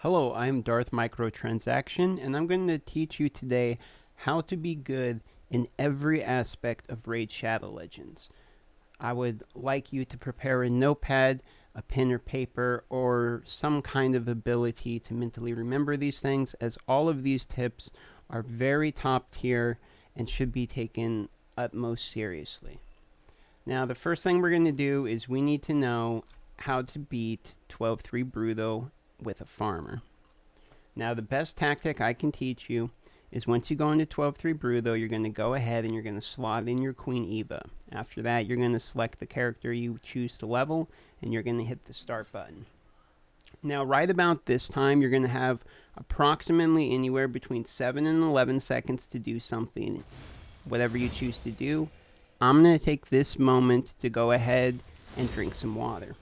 Hello, I'm Darth Microtransaction, and I'm going to teach you today how to be good in every aspect of Raid Shadow Legends. I would like you to prepare a notepad, a pen or paper, or some kind of ability to mentally remember these things, as all of these tips are very top tier and should be taken utmost seriously. Now, the first thing we're going to do is we need to know how to beat 12-3 Bruto with a farmer. Now, the best tactic I can teach you is once you go into 12-3 Bruto, you're going to go ahead and you're going to slot in your Queen Eva. After that, you're going to select the character you choose to level, and you're going to hit the start button. Now, right about this time, you're going to have approximately anywhere between 7 and 11 seconds to do something, whatever you choose to do. I'm going to take this moment to go ahead and drink some water.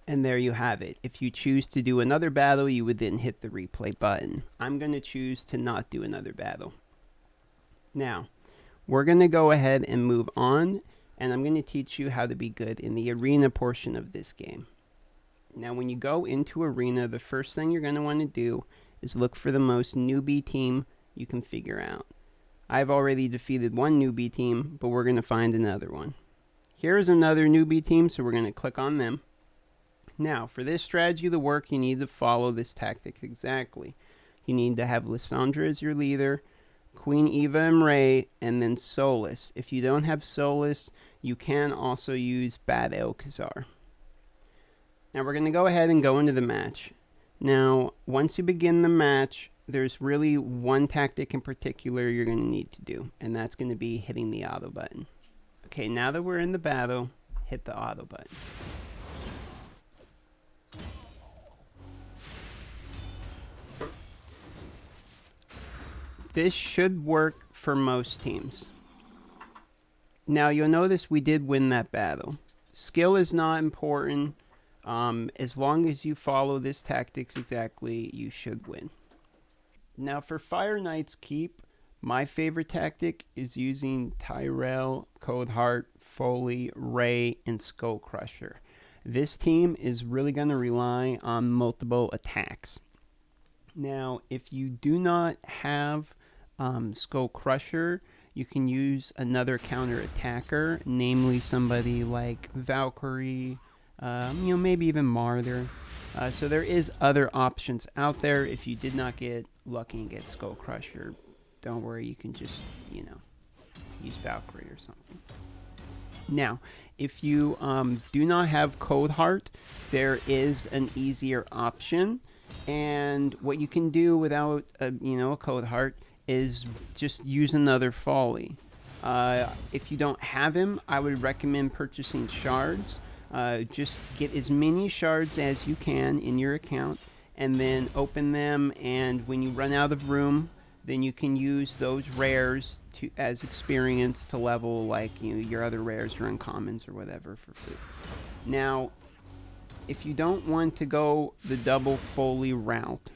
And there you have it. If you choose to do another battle, you would then hit the replay button. I'm going to choose to not do another battle. Now, we're going to go ahead and move on, and I'm going to teach you how to be good in the arena portion of this game. Now, when you go into arena, the first thing you're going to want to do is look for the most newbie team you can figure out. I've already defeated one newbie team, but we're going to find another one. Here's another newbie team, so we're going to click on them. Now, for this strategy to work, you need to follow this tactic exactly. You need to have Lissandra as your leader, Queen Eva and Ray, and then Solus. If you don't have Solus, you can also use Bad Elkazar. Now, we're going to go ahead and go into the match. Now, once you begin the match, there's really one tactic in particular you're going to need to do, and that's going to be hitting the auto button. Okay, now that we're in the battle, hit the auto button. This should work for most teams. Now, you'll notice we did win that battle. Skill is not important. As long as you follow this tactics exactly, you should win. Now, for Fire Knight's Keep, my favorite tactic is using Tyrell, Coldheart, Foley, Ray, and Skull Crusher. This team is really going to rely on multiple attacks. Now, if you do not have Skull Crusher, you can use another counter attacker, namely somebody like Valkyrie, maybe even Martyr. So there is other options out there. If you did not get lucky and get Skull Crusher, don't worry, you can just, use Valkyrie or something. Now, if you do not have Coldheart, there is an easier option. And what you can do without a Coldheart is just use another Foley. If you don't have him, I would recommend purchasing shards. Just get as many shards as you can in your account, and then open them, and when you run out of room, then you can use those rares as experience to level your other rares or uncommons or whatever for food. Now, if you don't want to go the double Foley route,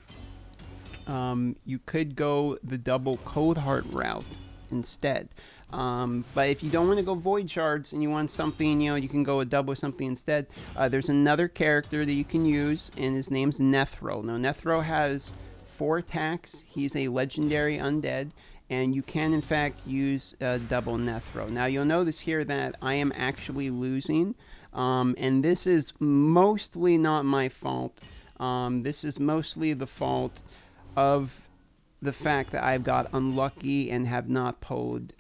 you could go the double Coldheart route instead. But if you don't want to go Void Shards and you want something, you can go a double something instead. There's another character that you can use, and his name's Nethro. Now, Nethro has 4 attacks. He's a legendary undead, and you can, in fact, use double Nethro. Now, you'll notice here that I am actually losing. And this is mostly not my fault. This is mostly the fault of the fact that I've got unlucky and have not pulled,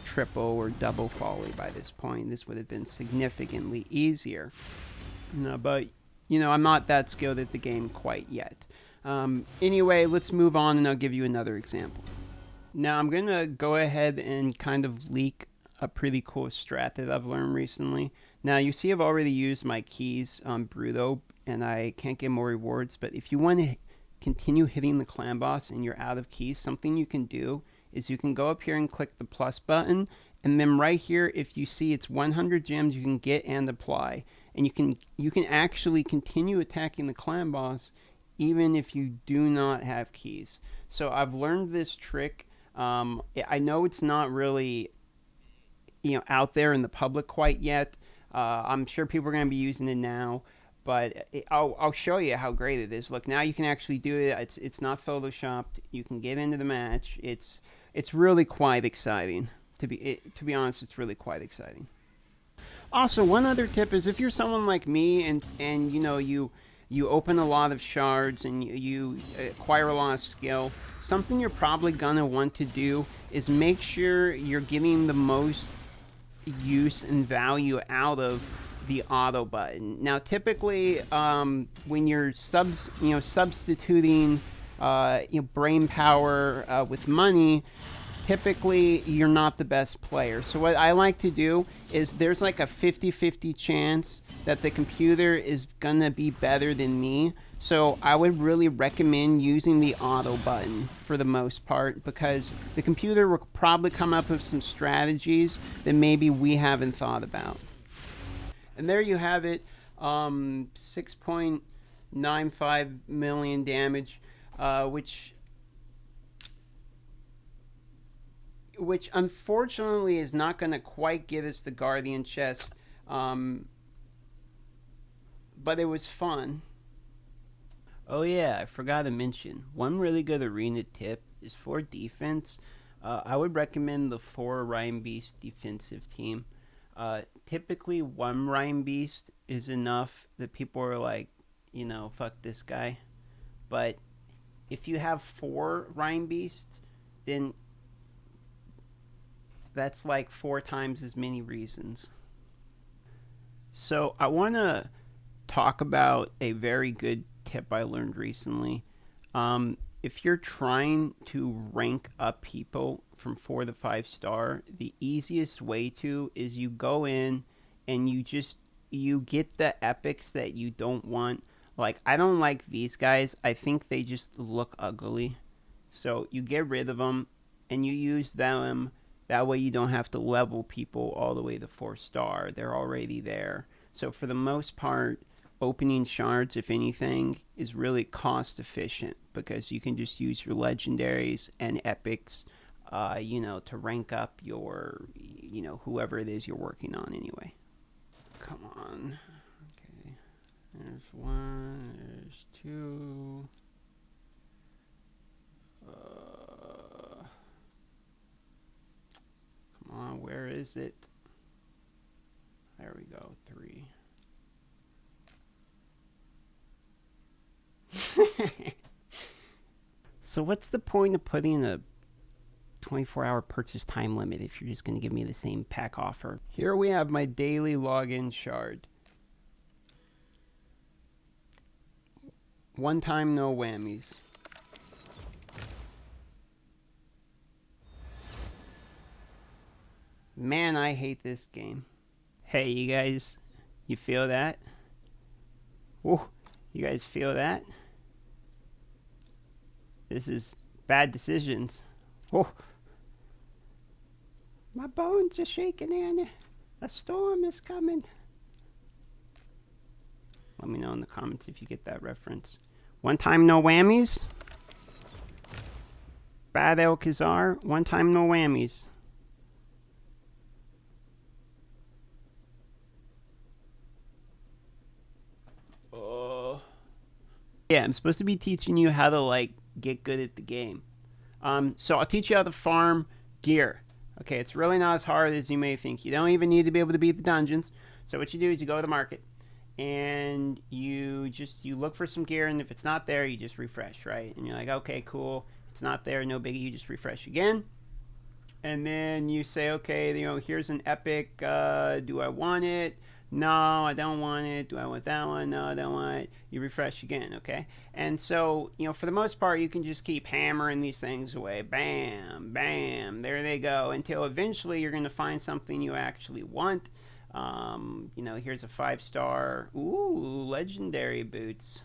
triple or double Foley by this point. This would have been significantly easier. But, I'm not that skilled at the game quite yet. Anyway, let's move on, and I'll give you another example. Now, I'm going to go ahead and kind of leak a pretty cool strat that I've learned recently. Now, you see I've already used my keys on Bruto, and I can't get more rewards, but if you want to continue hitting the clan boss and you're out of keys, something you can do is you can go up here and click the plus button, and then right here, if you see it's 100 gems, you can get and apply, and you can actually continue attacking the clan boss even if you do not have keys. So I've learned this trick. I know it's not really out there in the public quite yet. I'm sure people are going to be using it now, but I'll show you how great it is. Look, now you can actually do it. It's not photoshopped. You can get into the match. It's really quite exciting. To be honest, it's really quite exciting. Also, one other tip is if you're someone like me and you open a lot of shards and you acquire a lot of skill, something you're probably gonna want to do is make sure you're getting the most use and value out of the auto button. Now, typically, when you're substituting brain power with money, typically you're not the best player. So what I like to do is there's like a 50-50 chance that the computer is gonna be better than me. So I would really recommend using the auto button for the most part, because the computer will probably come up with some strategies that maybe we haven't thought about. And there you have it, 6.95 million damage, which unfortunately is not going to quite get us the Guardian chest, but it was fun. Oh yeah, I forgot to mention, one really good arena tip is for defense. I would recommend the 4 Rhyme Beast defensive team. Typically, 1 Rhyme Beast is enough that people are like, fuck this guy. But if you have 4 Rhyme Beasts, then that's like 4 times as many reasons. So I want to talk about a very good tip I learned recently. If you're trying to rank up people from 4 to 5 star, the easiest way to is you go in and you get the epics that you don't want. Like, I don't like these guys. I think they just look ugly. So you get rid of them and you use them. That way you don't have to level people all the way to 4 star. They're already there. So for the most part, opening shards, if anything, is really cost efficient because you can just use your legendaries and epics, to rank up your, whoever it is you're working on anyway. Come on. Okay. There's 1, there's 2. Come on, where is it? There we go, 3. So what's the point of putting a 24-hour purchase time limit if you're just going to give me the same pack offer? Here we have my daily login shard. 1 time, no whammies. Man, I hate this game. Hey, you guys, you feel that? Whoa, you guys feel that? This is bad decisions. Whoa. My bones are shaking and a storm is coming. Let me know in the comments if you get that reference. 1 time, no whammies. Bad El Khazar, 1 time, no whammies. Yeah, I'm supposed to be teaching you how to get good at the game. So I'll teach you how to farm gear. Okay, it's really not as hard as you may think. You don't even need to be able to beat the dungeons. So what you do is you go to the market and you look for some gear, and if it's not there, you just refresh, right? And you're like, okay, cool. It's not there, no biggie. You just refresh again. And then you say, okay, here's an epic. Do I want it? No, I don't want it. Do I want that one? No, I don't want it. You refresh again, okay? And so, for the most part, you can just keep hammering these things away. Bam, bam, there they go, until eventually you're going to find something you actually want. Here's a 5 star. Ooh, legendary boots.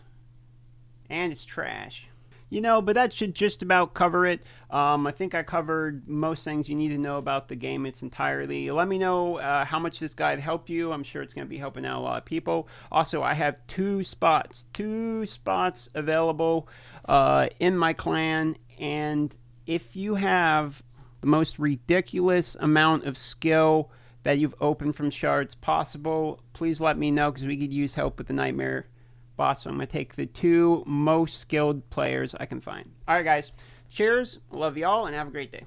And it's trash. But that should just about cover it. I think I covered most things you need to know about the game its entirety. Let me know how much this guide helped you. I'm sure it's going to be helping out a lot of people. Also, I have 2 spots available in my clan. And if you have the most ridiculous amount of skill that you've opened from shards possible, please let me know, because we could use help with the nightmare boss. So I'm going to take the 2 most skilled players I can find. Alright guys, cheers, love y'all, and have a great day.